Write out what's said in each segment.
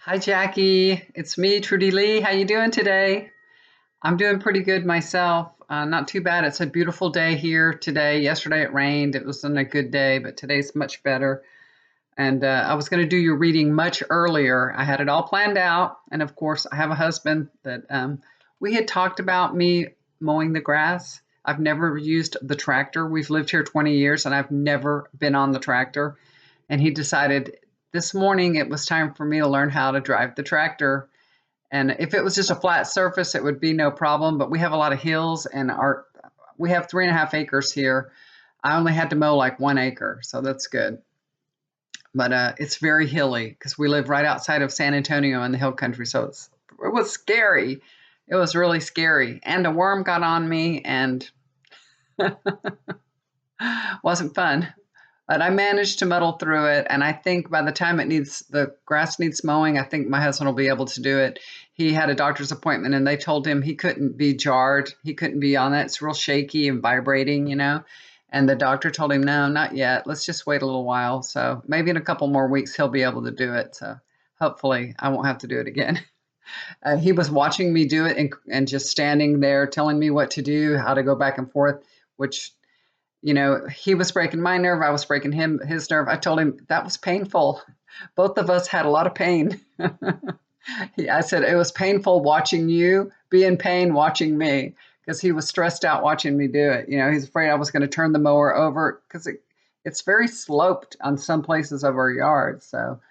Hi, Jackie. It's me, Trudy Lee. How you doing today? I'm doing pretty good myself. Not too bad. It's a beautiful day here today. Yesterday it rained. It wasn't a good day, but today's much better. And I was going to do your reading much earlier. I had it all planned out. And of course, I have a husband that we had talked about me mowing the grass. I've never used the tractor. We've lived here 20 years and I've never been on the tractor. And he decided this morning it was time for me to learn how to drive the tractor. And if it was just a flat surface, it would be no problem. But we have a lot of hills, and our we have 3.5 acres here. I only had to mow like 1 acre, so that's good. But it's very hilly because we live right outside of San Antonio in the hill country, so it was scary. It was really scary, and a worm got on me, and wasn't fun. But I managed to muddle through it, and I think by the time the grass needs mowing, I think my husband will be able to do it. He had a doctor's appointment, and they told him he couldn't be jarred. He couldn't be on that. It's real shaky and vibrating. And the doctor told him, no, not yet. Let's just wait a little while. So maybe in a couple more weeks, he'll be able to do it. So hopefully I won't have to do it again. He was watching me do it and just standing there telling me what to do, how to go back and forth, which he was breaking my nerve. I was breaking his nerve. I told him that was painful. Both of us had a lot of pain. I said it was painful watching you be in pain watching me because he was stressed out watching me do it. He's afraid I was going to turn the mower over because it's very sloped on some places of our yard. So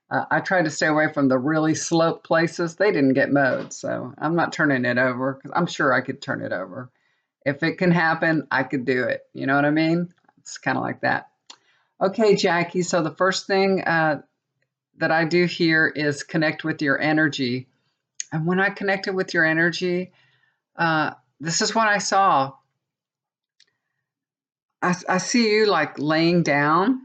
I tried to stay away from the really sloped places. They didn't get mowed. So I'm not turning it over because I'm sure I could turn it over. If it can happen, I could do it. You know what I mean? It's kind of like that. Okay, Jackie. So the first thing that I do here is connect with your energy. And when I connected with your energy, this is what I saw. I see you like laying down,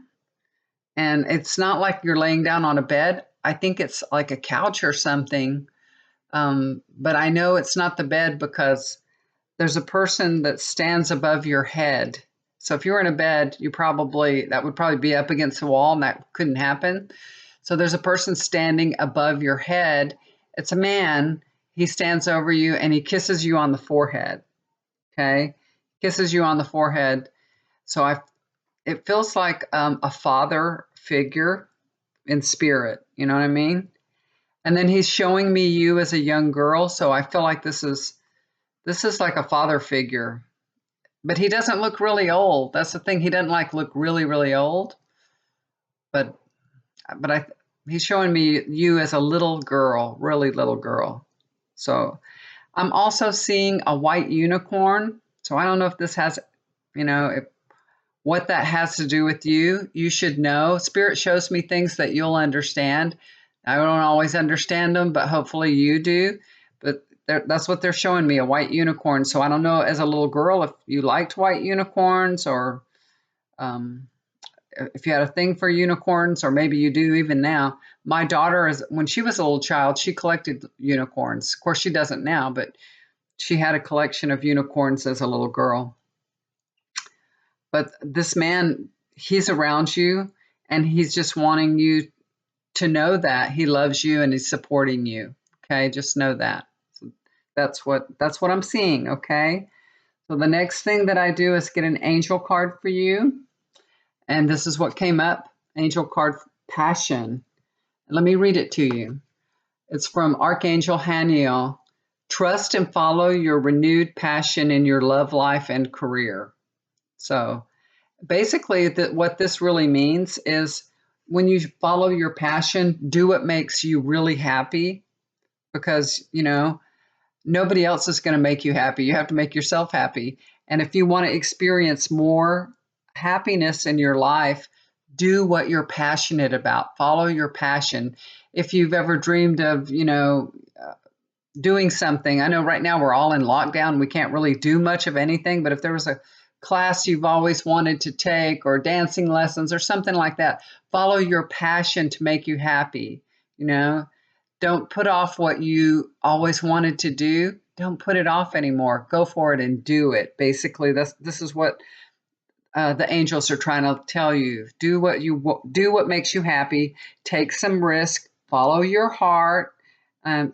and it's not like you're laying down on a bed. I think it's like a couch or something. But I know it's not the bed because there's a person that stands above your head. So if you were in a bed, that would probably be up against the wall and that couldn't happen. So there's a person standing above your head. It's a man. He stands over you and he kisses you on the forehead. Okay. Kisses you on the forehead. So it feels like a father figure in spirit. You know what I mean? And then he's showing me you as a young girl. So I feel like this is like a father figure, but he doesn't look really old. That's the thing. He doesn't like look really, really old, but but I he's showing me you as a little girl, really little girl. So I'm also seeing a white unicorn. So I don't know if this has, if, what that has to do with you. You should know. Spirit shows me things that you'll understand. I don't always understand them, but hopefully you do. But that's what they're showing me, a white unicorn. So I don't know, as a little girl, if you liked white unicorns or um, if you had a thing for unicorns, or maybe you do even now. My daughter, when she was a little child, she collected unicorns. Of course, she doesn't now, but she had a collection of unicorns as a little girl. But this man, he's around you and he's just wanting you to know that he loves you and he's supporting you. Okay, just know that. So that's what I'm seeing. Okay, so the next thing that I do is get an angel card for you, and this is what came up: angel card passion. Let me read it to you. It's from Archangel Haniel. Trust and follow your renewed passion in your love life and career. So basically, what this really means is when you follow your passion, do what makes you really happy because, nobody else is going to make you happy. You have to make yourself happy. And if you want to experience more happiness in your life, do what you're passionate about. Follow your passion. If you've ever dreamed of, doing something, I know right now we're all in lockdown. We can't really do much of anything, but if there was a class you've always wanted to take or dancing lessons or something like that, follow your passion to make you happy. Don't put off what you always wanted to do. Don't put it off anymore. Go for it and do it. Basically, this is what the angels are trying to tell you. Do what makes you happy. Take some risk. follow your heart,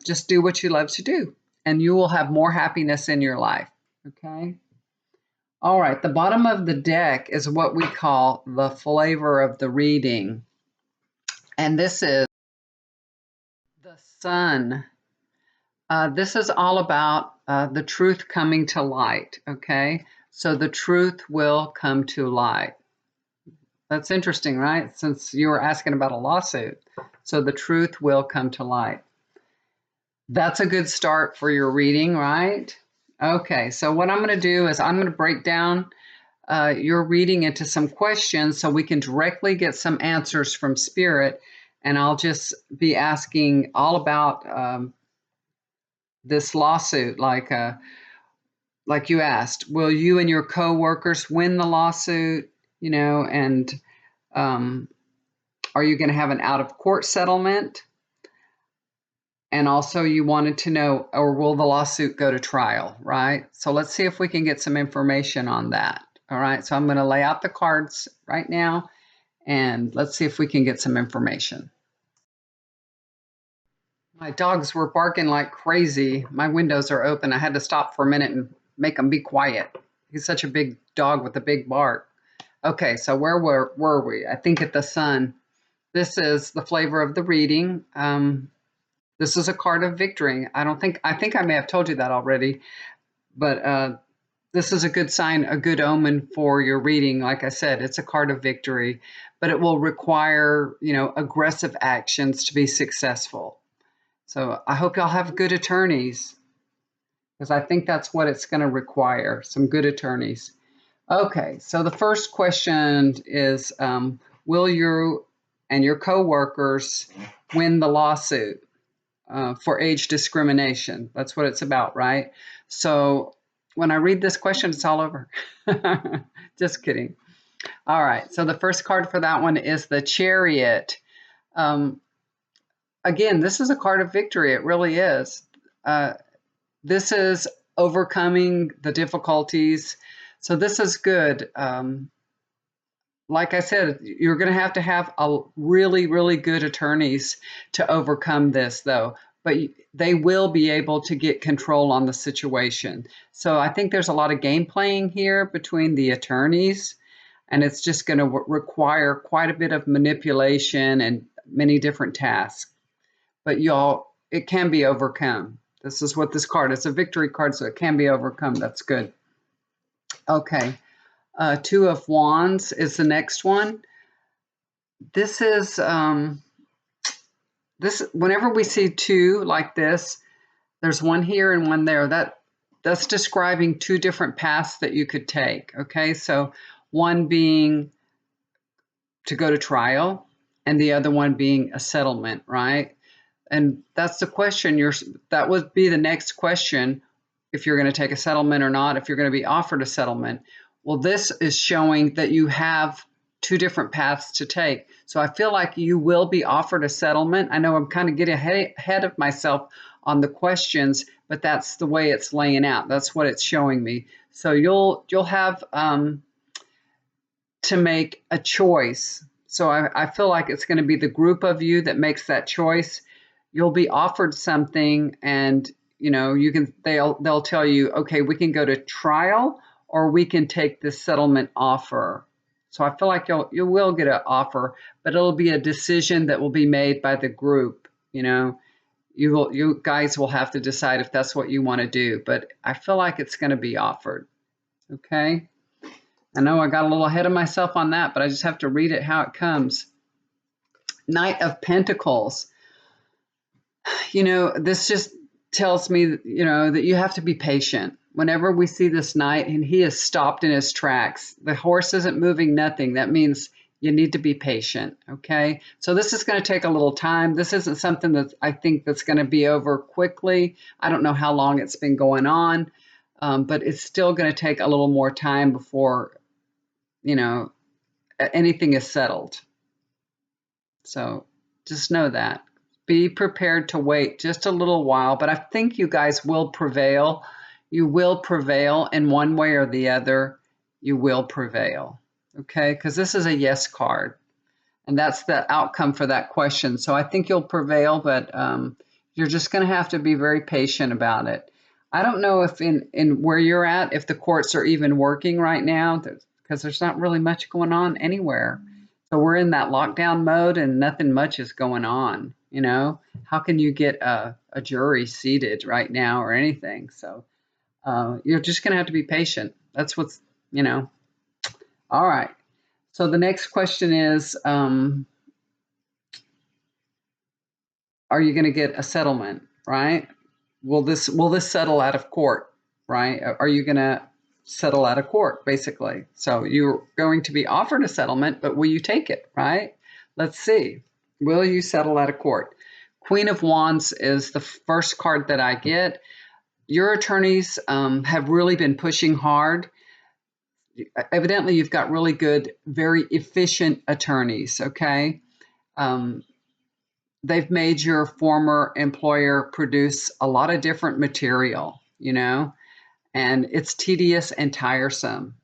just do what you love to do, and you will have more happiness in your life. Okay. All right, the bottom of the deck is what we call the flavor of the reading. And this is the sun. This is all about the truth coming to light, okay? So the truth will come to light. That's interesting, right? Since you were asking about a lawsuit. So the truth will come to light. That's a good start for your reading, right? Okay, so what I'm going to do is I'm going to break down your reading into some questions so we can directly get some answers from Spirit. And I'll just be asking all about this lawsuit, like you asked. Will you and your coworkers win the lawsuit? You know, and are you going to have an out-of-court settlement? And also you wanted to know, or will the lawsuit go to trial, right? So let's see if we can get some information on that. All right, so I'm going to lay out the cards right now, and let's see if we can get some information. My dogs were barking like crazy. My windows are open. I had to stop for a minute and make them be quiet. He's such a big dog with a big bark. Okay, so where were we? I think at the sun. This is the flavor of the reading. This is a card of victory. I think I may have told you that already, but this is a good sign, a good omen for your reading. Like I said, it's a card of victory, but it will require, aggressive actions to be successful. So I hope y'all have good attorneys, because I think that's what it's going to require, some good attorneys. Okay, so the first question is, will you and your coworkers win the lawsuit for age discrimination? That's what it's about, right? So when I read this question, it's all over. Just kidding. All right, so the first card for that one is the Chariot. Again, this is a card of victory. It really is. This is overcoming the difficulties. So this is good. Like I said, you're going to have a really, really good attorneys to overcome this, though. But they will be able to get control on the situation. So I think there's a lot of game playing here between the attorneys, and it's just going to require quite a bit of manipulation and many different tasks. But y'all, it can be overcome. This is what this card is. It's a victory card, so it can be overcome. That's good. Okay. Two of Wands is the next one. This is whenever we see two like this, there's one here and one there. That's describing two different paths that you could take. Okay, so one being to go to trial, and the other one being a settlement, right? And that's the question. That would be the next question, if you're going to take a settlement or not, if you're going to be offered a settlement. Well, this is showing that you have two different paths to take. So I feel like you will be offered a settlement. I know I'm kind of getting ahead of myself on the questions, but that's the way it's laying out. That's what it's showing me. So you'll have to make a choice. So I feel like it's going to be the group of you that makes that choice. You'll be offered something, and they'll tell you, okay, we can go to trial, or we can take this settlement offer. So I feel like you will get an offer, but it'll be a decision that will be made by the group. You guys will have to decide if that's what you want to do, but I feel like it's going to be offered. Okay. I know I got a little ahead of myself on that, but I just have to read it how it comes. Knight of Pentacles. This just tells me, that you have to be patient. Whenever we see this knight and he is stopped in his tracks, the horse isn't moving, nothing. That means you need to be patient, okay? So this is going to take a little time. This isn't something that I think that's going to be over quickly. I don't know how long it's been going on, but it's still going to take a little more time before, anything is settled. So just know that. Be prepared to wait just a little while, but I think you guys will prevail. You will prevail in one way or the other. You will prevail, okay? Because this is a yes card. And that's the outcome for that question. So I think you'll prevail, but you're just going to have to be very patient about it. I don't know if in where you're at, if the courts are even working right now, because there's not really much going on anywhere. So we're in that lockdown mode and nothing much is going on. How can you get a jury seated right now or anything? So you're just going to have to be patient. That's what's, all right. So the next question is, are you going to get a settlement, right? Will this settle out of court, right? Are you going to settle out of court, basically? So you're going to be offered a settlement, but will you take it, right? Let's see. Will you settle out of court? Queen of Wands is the first card that I get. Your attorneys have really been pushing hard. Evidently, you've got really good, very efficient attorneys, okay? They've made your former employer produce a lot of different material, and it's tedious and tiresome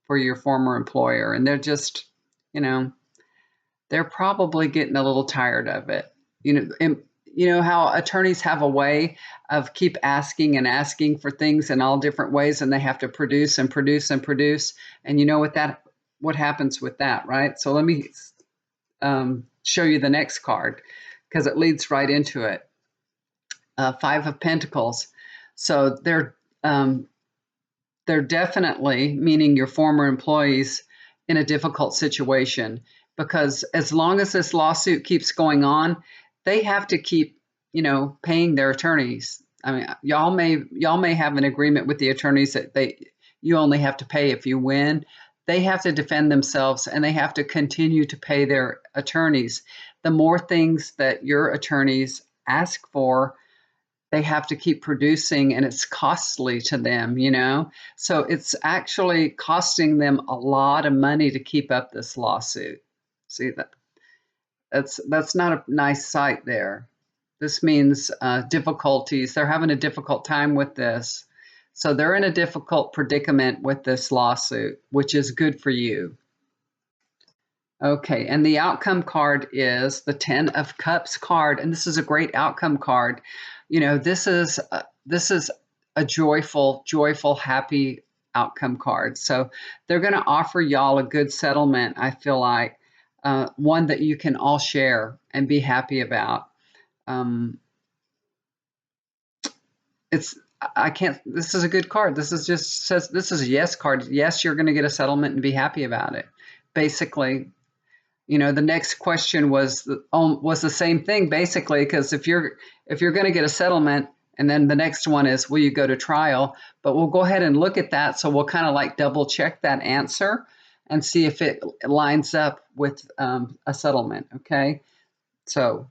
for your former employer. And they're just, they're probably getting a little tired of it. You know how attorneys have a way of keep asking and asking for things in all different ways, and they have to produce and produce and produce. And you know what happens with that, right? So let me show you the next card, because it leads right into it. Five of Pentacles. So they're definitely, meaning your former employees, in a difficult situation, because as long as this lawsuit keeps going on, they have to keep, paying their attorneys. I mean, y'all may have an agreement with the attorneys that you only have to pay if you win. They have to defend themselves, and they have to continue to pay their attorneys. The more things that your attorneys ask for, they have to keep producing, and it's costly to them, So it's actually costing them a lot of money to keep up this lawsuit. See that's not a nice sight there. This means difficulties. They're having a difficult time with this. So they're in a difficult predicament with this lawsuit, which is good for you. Okay, and the outcome card is the 10 of Cups card, and this is a great outcome card. This is a joyful, happy outcome card. So they're going to offer y'all a good settlement, I feel like, one that you can all share and be happy about. This is a good card. This is just says, this is a yes card. Yes, you're going to get a settlement and be happy about it. Basically, the next question was the same thing, basically, because if you're going to get a settlement, and then the next one is, will you go to trial? But we'll go ahead and look at that. So we'll kind of like double check that answer and see if it lines up with a settlement. Okay. So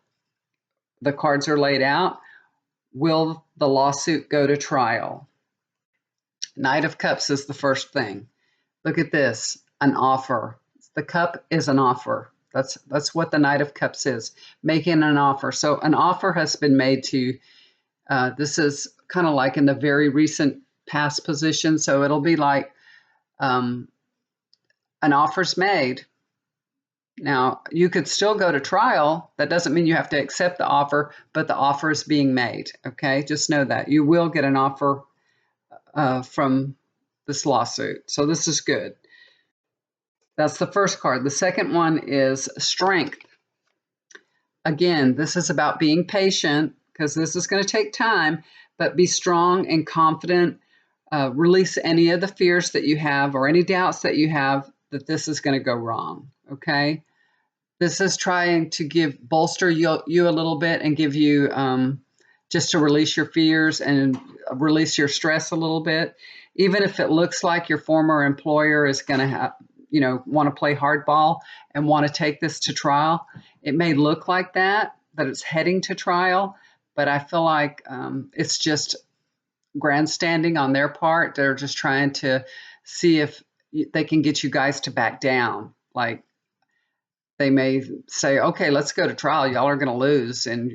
the cards are laid out. Will the lawsuit go to trial? Knight of Cups is the first thing. Look at this, an offer. The cup is an offer. That's what the Knight of Cups is, making an offer. So an offer has been made to, this is kind of like in the very recent past position. So it'll be like an offer's made. Now, you could still go to trial. That doesn't mean you have to accept the offer, but the offer is being made. Okay, just know that. You will get an offer from this lawsuit. So this is good. That's the first card. The second one is Strength. Again, this is about being patient, because this is going to take time, but be strong and confident. Release any of the fears that you have or any doubts that you have that this is going to go wrong. Okay. This is trying to bolster you a little bit and give you just to release your fears and release your stress a little bit. Even if it looks like your former employer is going to want to play hardball and want to take this to trial, it may look like that it's heading to trial, but I feel like it's just grandstanding on their part. They're just trying to see if they can get you guys to back down. Like, they may say, okay, let's go to trial. Y'all are going to lose, and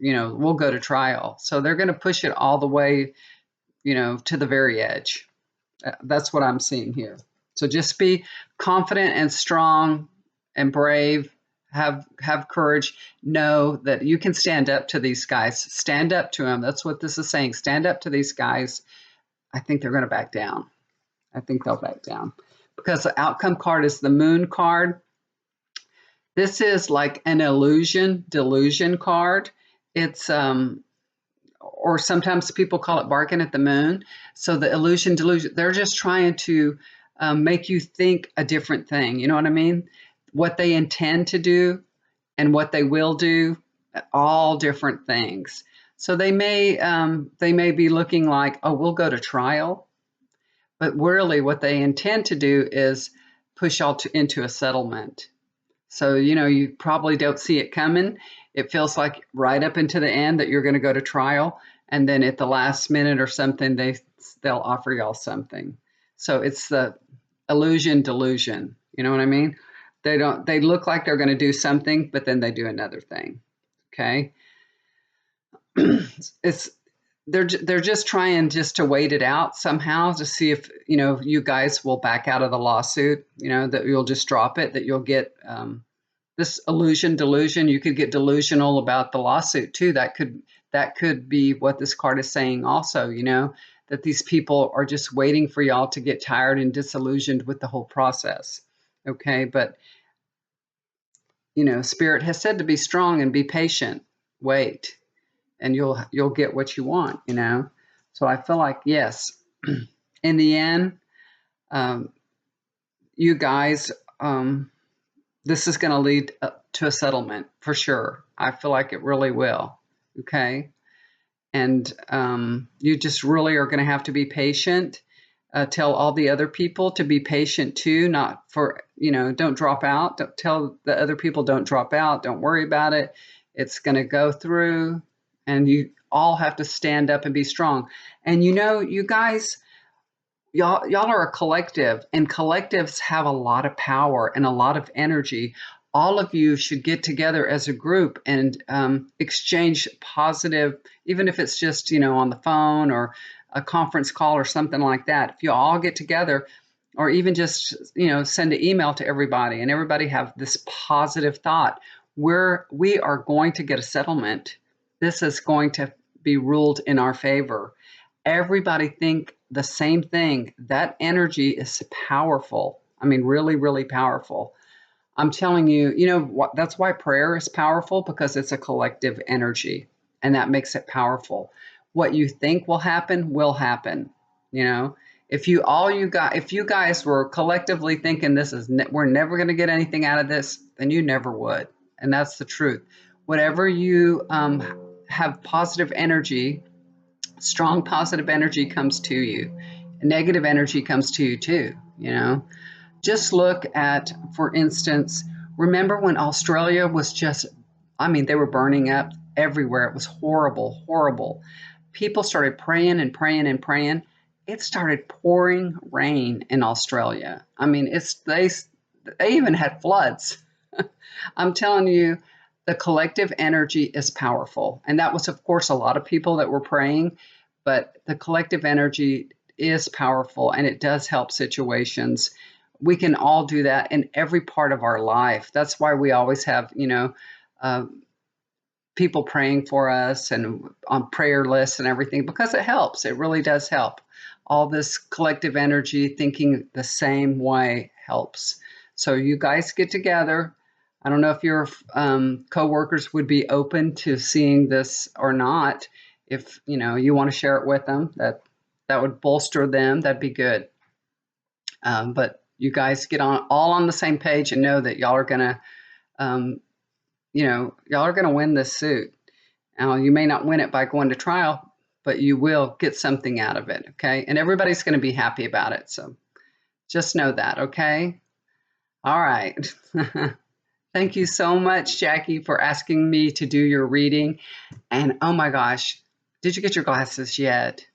we'll go to trial. So they're going to push it all the way, to the very edge. That's what I'm seeing here. So just be confident and strong and brave. have courage. Know that you can stand up to these guys. Stand up to them. That's what this is saying. Stand up to these guys. I think they're going to back down. I think they'll back down because the outcome card is the moon card. This is like an delusion card. It's or sometimes people call it barking at the moon. So the delusion, they're just trying to make you think a different thing. You know what I mean? What they intend to do and what they will do, all different things. So they may be looking like, oh, we'll go to trial, but really what they intend to do is push y'all into a settlement. So, you probably don't see it coming. It feels like right up into the end that you're going to go to trial. And then at the last minute or something, they'll offer y'all something. So it's the delusion. You know what I mean? They look like they're going to do something, but then they do another thing. Okay. They're just trying just to wait it out somehow to see if, you guys will back out of the lawsuit, that you'll just drop it, that you'll get this delusion. You could get delusional about the lawsuit too. That could be what this card is saying also, that these people are just waiting for y'all to get tired and disillusioned with the whole process. Okay. But, Spirit has said to be strong and be patient, wait, and you'll get what you want, So I feel like, yes, in the end, you guys, this is going to lead to a settlement for sure. I feel like it really will. Okay. And you just really are going to have to be patient. Tell all the other people to be patient too, not for, don't drop out. Don't tell the other people, don't drop out. Don't worry about it. It's going to go through, and you all have to stand up and be strong. And, you guys, y'all are a collective, and collectives have a lot of power and a lot of energy. All of you should get together as a group and exchange positive, even if it's just, on the phone or a conference call or something like that. If you all get together, or even just, send an email to everybody and everybody have this positive thought, we are going to get a settlement. This is going to be ruled in our favor. Everybody think the same thing. That energy is powerful. I mean, really, really powerful. I'm telling you, that's why prayer is powerful, because it's a collective energy, and that makes it powerful. What you think will happen. If you guys were collectively thinking we're never going to get anything out of this, then you never would. And that's the truth. Whatever you have positive energy, strong positive energy comes to you. Negative energy comes to you too, Just look at, for instance, remember when Australia was they were burning up everywhere. It was horrible, horrible. People started praying and praying and praying. It started pouring rain in Australia. They even had floods. I'm telling you, the collective energy is powerful. And that was, of course, a lot of people that were praying, but the collective energy is powerful, and it does help situations. We can all do that in every part of our life. That's why we always have, people praying for us and on prayer lists and everything, because it helps. It really does help. All this collective energy, thinking the same way, helps. So you guys get together. I don't know if your coworkers would be open to seeing this or not. If you want to share it with them, that would bolster them. That'd be good. But you guys get all on the same page and know that y'all are gonna, y'all are gonna win this suit. Now, you may not win it by going to trial, but you will get something out of it. Okay, and everybody's going to be happy about it. So just know that. Okay. All right. Thank you so much, Jackie, for asking me to do your reading. And oh my gosh, did you get your glasses yet?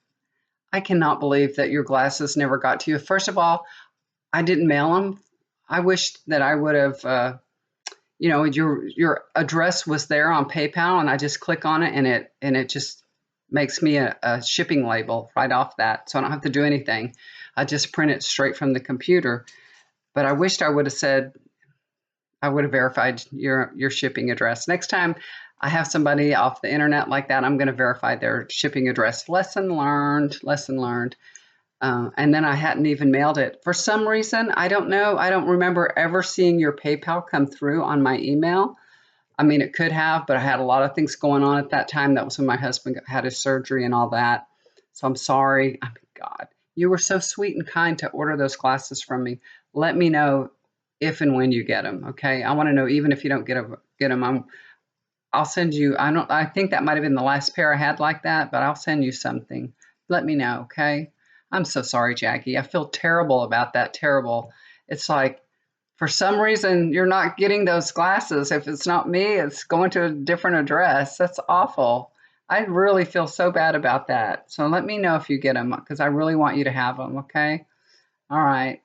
I cannot believe that your glasses never got to you. First of all, I didn't mail them. I wish that I would have, your address was there on PayPal, and I just click on it, and it just makes me a shipping label right off that. So I don't have to do anything. I just print it straight from the computer. But I wished I would have said, I would have verified your shipping address. Next time I have somebody off the internet like that, I'm going to verify their shipping address. Lesson learned, lesson learned. And then I hadn't even mailed it. For some reason, I don't know. I don't remember ever seeing your PayPal come through on my email. I mean, it could have, but I had a lot of things going on at that time. That was when my husband had his surgery and all that. So I'm sorry. I mean, God, you were so sweet and kind to order those glasses from me. Let me know if and when you get them. Okay. I want to know, even if you don't get them, I'll send you. I think that might have been the last pair I had like that, but I'll send you something. Let me know. Okay. I'm so sorry, Jackie. I feel terrible about that. Terrible. It's like, for some reason, you're not getting those glasses. If it's not me, it's going to a different address. That's awful. I really feel so bad about that. So let me know if you get them, because I really want you to have them. Okay. All right.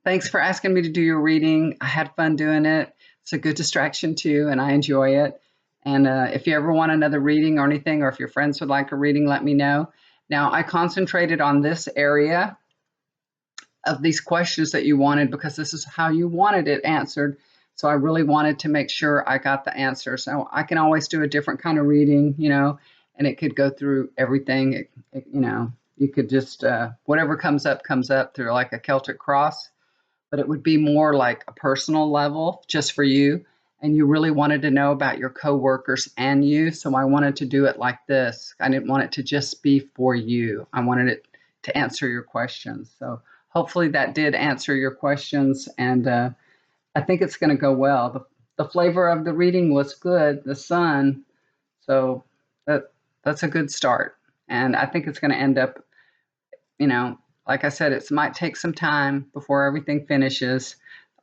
Thanks for asking me to do your reading. I had fun doing it. It's a good distraction too, and I enjoy it. And if you ever want another reading or anything, or if your friends would like a reading, let me know. Now, I concentrated on this area of these questions that you wanted because this is how you wanted it answered. So I really wanted to make sure I got the answers. Now, I can always do a different kind of reading, and it could go through everything. You could just, whatever comes up through like a Celtic cross, but it would be more like a personal level just for you. And you really wanted to know about your coworkers and you. So I wanted to do it like this. I didn't want it to just be for you. I wanted it to answer your questions. So hopefully that did answer your questions. And I think it's going to go well. The flavor of the reading was good, the sun. So that's a good start. And I think it's going to end up, like I said, it might take some time before everything finishes.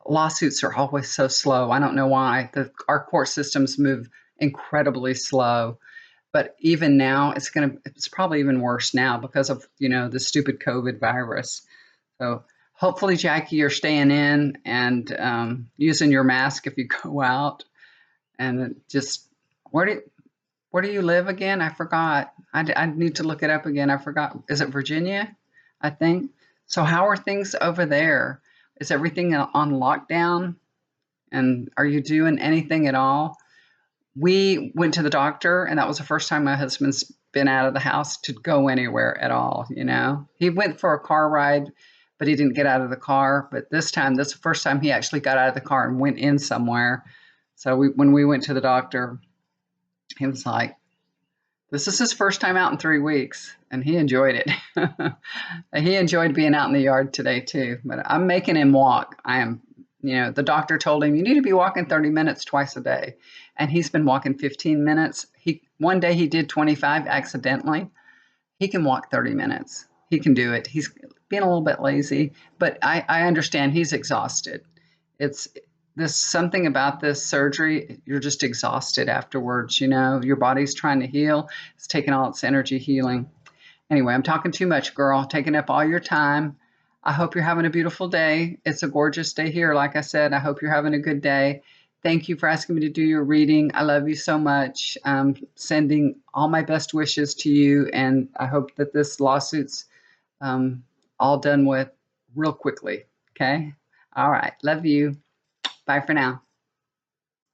Lawsuits are always so slow. I don't know why. Our court systems move incredibly slow. But even now, it's probably even worse now because of, the stupid COVID virus. So hopefully, Jackie, you're staying in and using your mask if you go out. And just, where do you live again? I forgot. I need to look it up again. I forgot. Is it Virginia? I think. So how are things over there? Is everything on lockdown? And are you doing anything at all? We went to the doctor, and that was the first time my husband's been out of the house to go anywhere at all. He went for a car ride, but he didn't get out of the car. But this is the first time he actually got out of the car and went in somewhere. So when we went to the doctor, he was like, this is his first time out in 3 weeks, and he enjoyed it. He enjoyed being out in the yard today too, but I'm making him walk. The doctor told him, you need to be walking 30 minutes twice a day. And he's been walking 15 minutes. One day he did 25 accidentally. He can walk 30 minutes. He can do it. He's being a little bit lazy, but I understand he's exhausted. There's something about this surgery, you're just exhausted afterwards, your body's trying to heal. It's taking all its energy healing. Anyway, I'm talking too much, girl, taking up all your time. I hope you're having a beautiful day. It's a gorgeous day here. Like I said, I hope you're having a good day. Thank you for asking me to do your reading. I love you so much. Sending all my best wishes to you, and I hope that this lawsuit's all done with real quickly. Okay? All right. Love you. Bye for now.